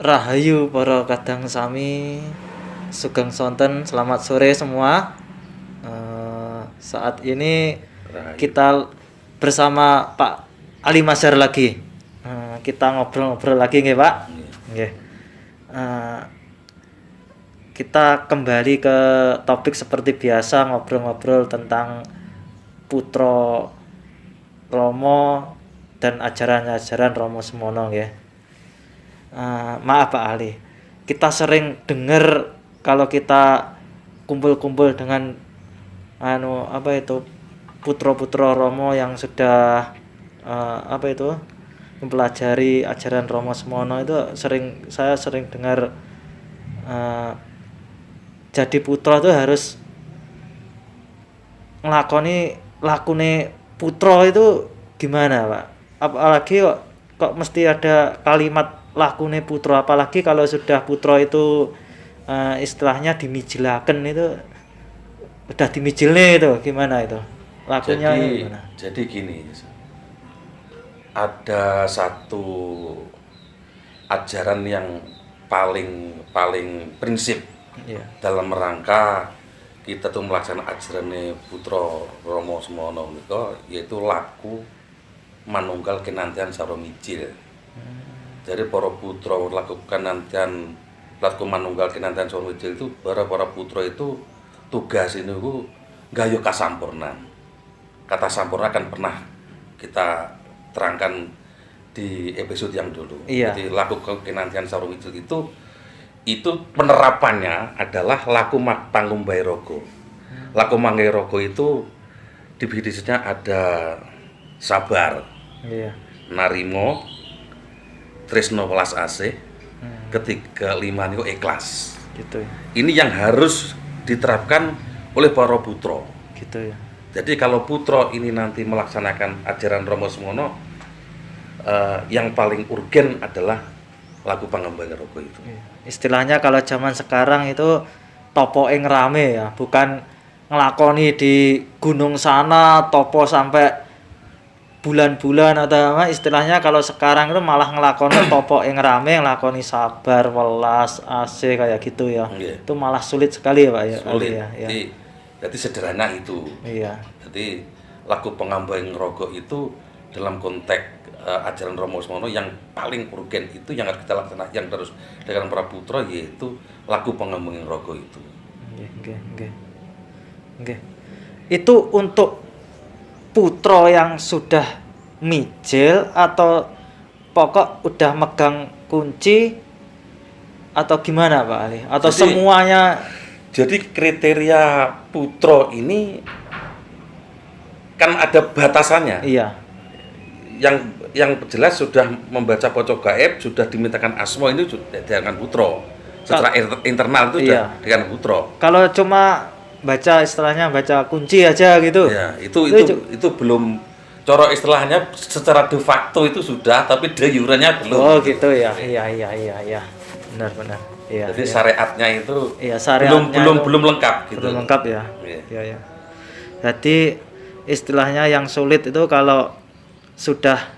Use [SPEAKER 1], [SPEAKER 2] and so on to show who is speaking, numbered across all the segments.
[SPEAKER 1] Rahayu para kadang sami sugeng sonten, selamat sore semua. Saat ini
[SPEAKER 2] Rahayu.
[SPEAKER 1] kita bersama Pak Ali Mazhar lagi. Kita ngobrol-ngobrol lagi nggih Pak. Nggih. Kita kembali ke topik seperti biasa, ngobrol-ngobrol tentang Putra Romo dan ajaran-ajaran Romo Semono nggih. Maaf Pak Ali, kita sering dengar kalau kita kumpul-kumpul dengan putra-putra Romo yang sudah mempelajari ajaran Romo Semono itu saya sering dengar jadi putra itu harus ngelakoni lakune putra itu gimana Pak? Apalagi kok mesti ada kalimat lakune putra, apalagi kalau sudah putra itu istilahnya dimijilaken itu udah dimijilne itu gimana itu lakunya gimana?
[SPEAKER 2] Jadi gini, ada satu ajaran yang paling prinsip dalam rangka kita tuh melaksanakan ajaran Putra Romo Semono menika, yaitu laku manunggal kinantian saro mijil. Jadi para putra lakukan nantian laku manunggal kinantian saro mijil itu para putra itu tugas ini ku gayo kasampurnan. Kata sampurna kan pernah kita terangkan di episode yang dulu.
[SPEAKER 1] Iya.
[SPEAKER 2] Jadi laku kinantian saro mijil itu penerapannya adalah laku tanggung bayrogo. Laku manggerogo itu definisinya ada sabar, narimo, tresno welas asih, ketiga lima niku ikhlas.
[SPEAKER 1] Gitu ya.
[SPEAKER 2] Ini yang harus diterapkan oleh para putra.
[SPEAKER 1] Gitu ya.
[SPEAKER 2] Jadi kalau putra ini nanti melaksanakan ajaran Romo Semono, yang paling urgen adalah laku pangembang rogo itu.
[SPEAKER 1] Istilahnya kalau zaman sekarang itu topo rame ya, bukan ngelakoni di gunung sana topo sampai bulan-bulan atau apa. Istilahnya kalau sekarang itu malah ngelakoni topo rame, ngelakoni sabar, welas, asih kayak gitu ya. Itu malah sulit sekali ya Pak ya.
[SPEAKER 2] Sulit.
[SPEAKER 1] Ya.
[SPEAKER 2] Jadi sederhana itu.
[SPEAKER 1] Iya.
[SPEAKER 2] Jadi laku pengambang rogo itu dalam konteks ajaran Romo Semono yang paling urgen itu yang harus kita laksanakan, yang terus dengan para putra, yaitu laku pengambang rogo itu.
[SPEAKER 1] Nggih. Itu untuk putra yang sudah mijil atau pokok udah megang kunci atau gimana Pak Ali? Atau semuanya?
[SPEAKER 2] Jadi kriteria putra ini kan ada batasannya.
[SPEAKER 1] Iya.
[SPEAKER 2] Yang jelas sudah membaca pocok gaib, sudah dimintakan asma, ini dengan putra. Secara internal itu sudah dengan putra.
[SPEAKER 1] Kalau cuma baca istilahnya baca kunci aja gitu.
[SPEAKER 2] Ya, itu belum, cara istilahnya secara de facto itu sudah, tapi de jure-nya belum.
[SPEAKER 1] Oh gitu ya. Iya. Benar. Iya.
[SPEAKER 2] Jadi syariatnya itu belum lengkap gitu.
[SPEAKER 1] Belum lengkap ya. Iya. Jadi istilahnya yang sulit itu kalau sudah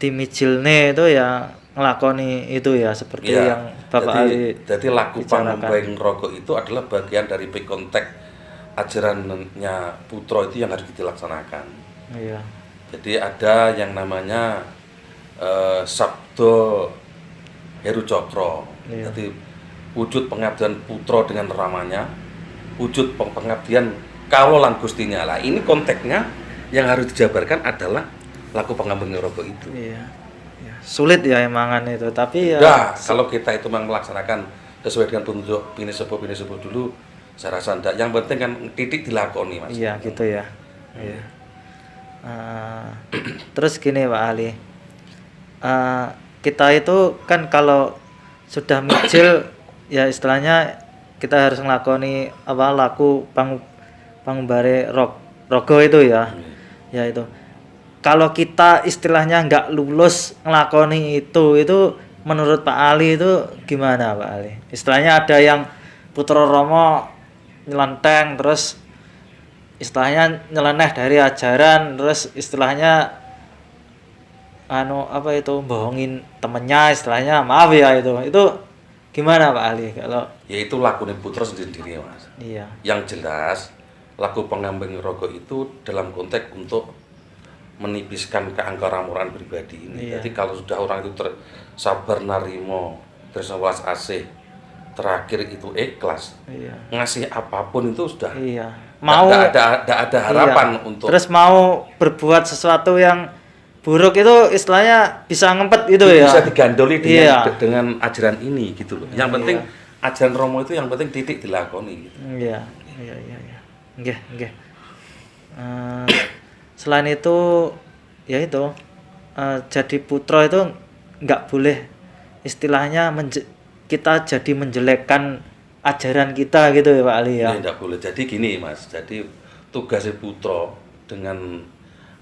[SPEAKER 1] dimijilne itu ya ngelakoni itu ya seperti yang Bapak Ali.
[SPEAKER 2] Jadi laku pangembang rogo itu adalah bagian dari konteks ajarannya putra itu yang harus dilaksanakan.
[SPEAKER 1] Iya.
[SPEAKER 2] Jadi ada yang namanya Sabdo Heru Cokro.
[SPEAKER 1] Iya.
[SPEAKER 2] Jadi wujud pengabdian putra dengan ramanya, wujud pengabdian kalau lan gustinya. Lah ini konteksnya yang harus dijabarkan adalah laku pengambang rogo itu.
[SPEAKER 1] Iya. Sulit ya emangan itu, tapi ya.
[SPEAKER 2] Kalau kita itu memang melaksanakan sesuai dengan petunjuk bini sepuh dulu, saya rasa enggak. Yang penting kan titik dilakoni Mas.
[SPEAKER 1] Iya gitu ya. Iya. Terus gini Pak Ali, kita itu kan kalau sudah mijil ya istilahnya kita harus ngelakoni laku pangumbare rogo itu ya. Ya itu. Kalau kita istilahnya nggak lulus ngelakoni itu menurut Pak Ali itu gimana Pak Ali? Istilahnya ada yang putra Romo nyelenteng terus istilahnya nyeleneh dari ajaran, terus istilahnya apa itu bohongin temennya istilahnya, maaf ya itu gimana Pak Ali kalau
[SPEAKER 2] Ya itu laku Putra sendiri Mas.
[SPEAKER 1] iya
[SPEAKER 2] Yang jelas laku Pengambing Rogo itu dalam konteks untuk menipiskan keangkara-murkaan pribadi ini.
[SPEAKER 1] Iya.
[SPEAKER 2] Jadi kalau sudah orang itu sabar narimo Tresna Welas Asih, terakhir itu ikhlas,
[SPEAKER 1] iya
[SPEAKER 2] ngasih apapun itu sudah
[SPEAKER 1] iya mau
[SPEAKER 2] nggak ada harapan
[SPEAKER 1] iya.
[SPEAKER 2] untuk
[SPEAKER 1] Terus mau berbuat sesuatu yang buruk itu istilahnya bisa ngempet gitu ya.
[SPEAKER 2] bisa digandoli
[SPEAKER 1] Iya.
[SPEAKER 2] dengan ajaran ini gitu loh. Yang penting ajaran Romo itu yang penting titik dilakoni gitu.
[SPEAKER 1] Iya. Nggih. Selain itu ya itu jadi putra itu nggak boleh istilahnya kita jadi menjelekkan ajaran kita gitu ya Pak Ali ya.
[SPEAKER 2] Ya enggak boleh. Jadi gini Mas, jadi tugasnya Putra dengan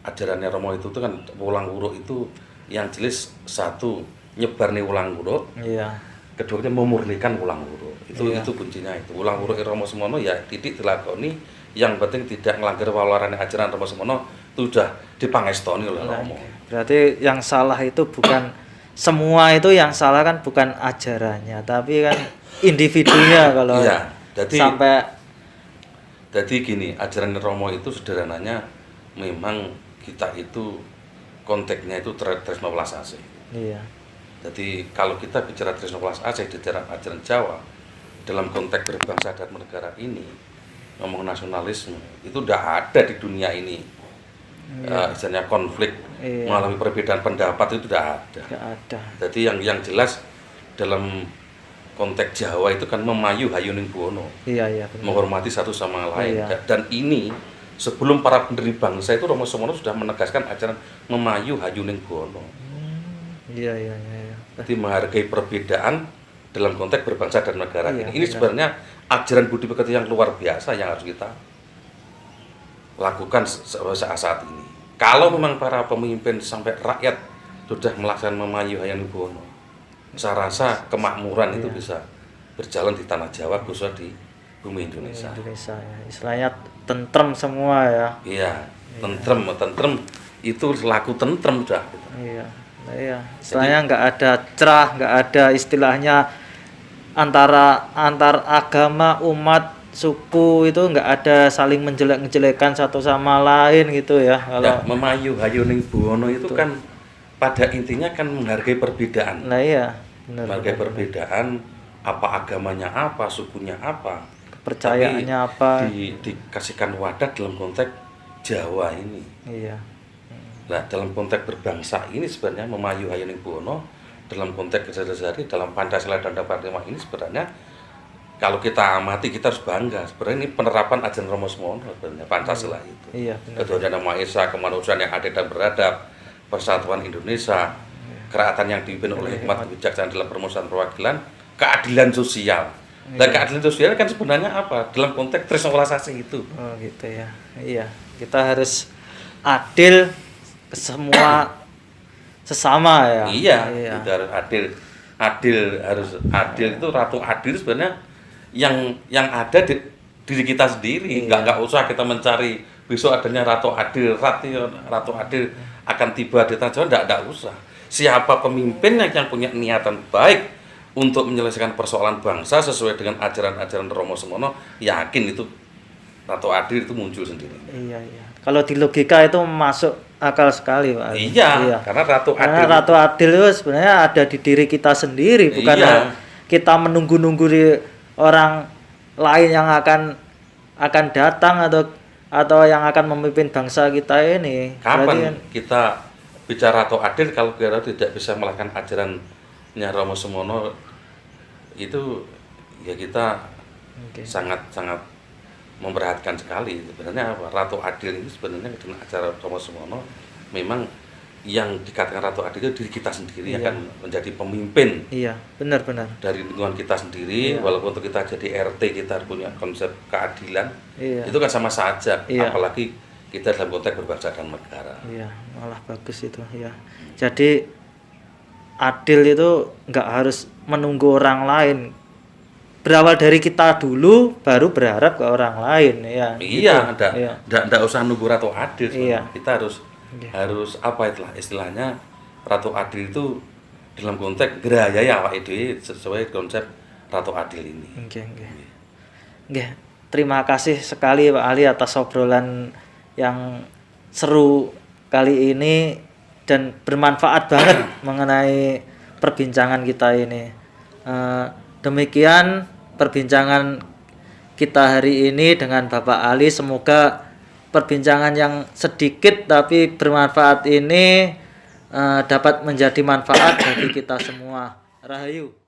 [SPEAKER 2] ajarannya Romo itu kan wulang wuruk itu yang jelas satu nyebar nih wulang wuruk,
[SPEAKER 1] Iya.
[SPEAKER 2] kedua memurnikan wulang wuruk.
[SPEAKER 1] Iya.
[SPEAKER 2] Itu kuncinya itu. Wulang wuruk Romo Semono ya titik dilakoni, yang penting tidak melanggar walarane ajaran Romo Semono itu sudah dipangestoni oleh Romo.
[SPEAKER 1] Berarti yang salah itu bukan semua itu yang salah kan bukan ajarannya, tapi kan individunya kalau
[SPEAKER 2] Iya. Jadi
[SPEAKER 1] sampai
[SPEAKER 2] gini, ajaran Romo itu sederhananya memang kita itu konteksnya itu Tresna Welas Asih.
[SPEAKER 1] iya.
[SPEAKER 2] Jadi kalau kita bicara Tresna Welas Asih di dalam ajaran Jawa, dalam konteks berbangsa dan bernegara ini, ngomong nasionalisme itu udah ada di dunia ini. Misalnya konflik,
[SPEAKER 1] Iya.
[SPEAKER 2] mengalami perbedaan pendapat itu udah ada.
[SPEAKER 1] Nggak ada.
[SPEAKER 2] Jadi yang jelas dalam konteks Jawa itu kan memayu hayuning buwono,
[SPEAKER 1] Iya benar.
[SPEAKER 2] menghormati satu sama lain.
[SPEAKER 1] Iya.
[SPEAKER 2] Dan ini sebelum para pendiri bangsa itu Romo Semono sudah menegaskan ajaran memayu hayuning buwono.
[SPEAKER 1] Iya.
[SPEAKER 2] Jadi menghargai perbedaan dalam konteks berbangsa dan negara
[SPEAKER 1] Iya,
[SPEAKER 2] ini. Ini
[SPEAKER 1] benar.
[SPEAKER 2] sebenarnya ajaran budi pekerti yang luar biasa yang harus kita lakukan saat ini. Kalau memang para pemimpin sampai rakyat sudah melaksanakan memayu hayuning buwono, saya rasa kemakmuran itu bisa berjalan di tanah Jawa, khususnya di bumi Indonesia.
[SPEAKER 1] Indonesia ya. Istilahnya tentrem semua ya.
[SPEAKER 2] Iya, tentrem itu laku tentrem udah.
[SPEAKER 1] Iya. Nah, iya. Istilahnya nggak ada cerah, nggak ada istilahnya antar agama, umat, suku itu nggak ada saling menjelek-menjelekan satu sama lain gitu ya. Kalau
[SPEAKER 2] Ya, memayu hayuning buwono itu kan pada intinya kan menghargai perbedaan.
[SPEAKER 1] nah iya, benar.
[SPEAKER 2] Menghargai perbedaan, apa agamanya apa, sukunya apa,
[SPEAKER 1] Kepercayaannya
[SPEAKER 2] tapi
[SPEAKER 1] apa.
[SPEAKER 2] dikasihkan wadah dalam konteks Jawa ini.
[SPEAKER 1] Iya.
[SPEAKER 2] Nah, dalam konteks berbangsa ini sebenarnya memayu hayuning buwono dalam konteks kesehari-hari dalam Pancasila dan Dharma ini sebenarnya kalau kita amati kita harus bangga. Sebenarnya ini penerapan ajaran Romo Semono sebenarnya Pancasila itu.
[SPEAKER 1] Iya, benar.
[SPEAKER 2] Ketuhanan yang Maha Esa, kemanusiaan yang adil dan beradab, persatuan Indonesia, kerakyatan yang dipimpin oleh hikmat kebijaksanaan dalam permusuhan perwakilan, keadilan sosial. Dan keadilan sosial kan sebenarnya apa? Dalam konteks Tresna Welas Asih itu.
[SPEAKER 1] Oh gitu ya. Iya, kita harus adil ke semua sesama ya.
[SPEAKER 2] Iya, kita harus adil. Harus adil itu ratu adil sebenarnya yang ada di diri kita sendiri. Nggak usah kita mencari besok adanya ratu adil akan tiba di tanah Jawa, enggak usah. Siapa pemimpinnya yang punya niatan baik untuk menyelesaikan persoalan bangsa sesuai dengan ajaran-ajaran Romo Semono, yakin itu ratu adil itu muncul sendiri.
[SPEAKER 1] Iya. Kalau di logika itu masuk akal sekali, Pak.
[SPEAKER 2] Iya. Karena
[SPEAKER 1] Ratu adil itu sebenarnya ada di diri kita sendiri, bukan kita menunggu-nunggu di orang lain yang akan datang atau yang akan memimpin bangsa kita ini.
[SPEAKER 2] Kapan kita bicara ratu adil kalau kita tidak bisa melakukan ajarannya Romo Semono itu ya kita sangat memperhatikan sekali. Sebenarnya ratu adil ini sebenarnya dengan acara Romo Semono memang yang dikatakan ratu adil itu diri kita sendiri yang akan menjadi pemimpin.
[SPEAKER 1] Iya, benar.
[SPEAKER 2] Dari lingkungan kita sendiri, walaupun untuk kita jadi RT kita harus punya konsep keadilan.
[SPEAKER 1] Iya.
[SPEAKER 2] Itu kan sama saja,
[SPEAKER 1] Iya.
[SPEAKER 2] apalagi kita dalam konteks berbangsa dan negara.
[SPEAKER 1] Iya, malah bagus itu ya. Jadi adil itu nggak harus menunggu orang lain. Berawal dari kita dulu, baru berharap ke orang lain ya.
[SPEAKER 2] Iya,
[SPEAKER 1] gitu.
[SPEAKER 2] enggak usah nunggu ratu adil.
[SPEAKER 1] Iya.
[SPEAKER 2] Kita harus apa itulah istilahnya Ratu Adil itu dalam konteks gerayai awake dhewe sesuai konsep Ratu Adil ini.
[SPEAKER 1] Nggih, nggih. Nggih, terima kasih sekali Pak Ali atas obrolan yang seru kali ini dan bermanfaat banget mengenai perbincangan kita ini. Demikian perbincangan kita hari ini dengan Bapak Ali. Semoga perbincangan yang sedikit tapi bermanfaat ini dapat menjadi manfaat bagi kita semua. Rahayu.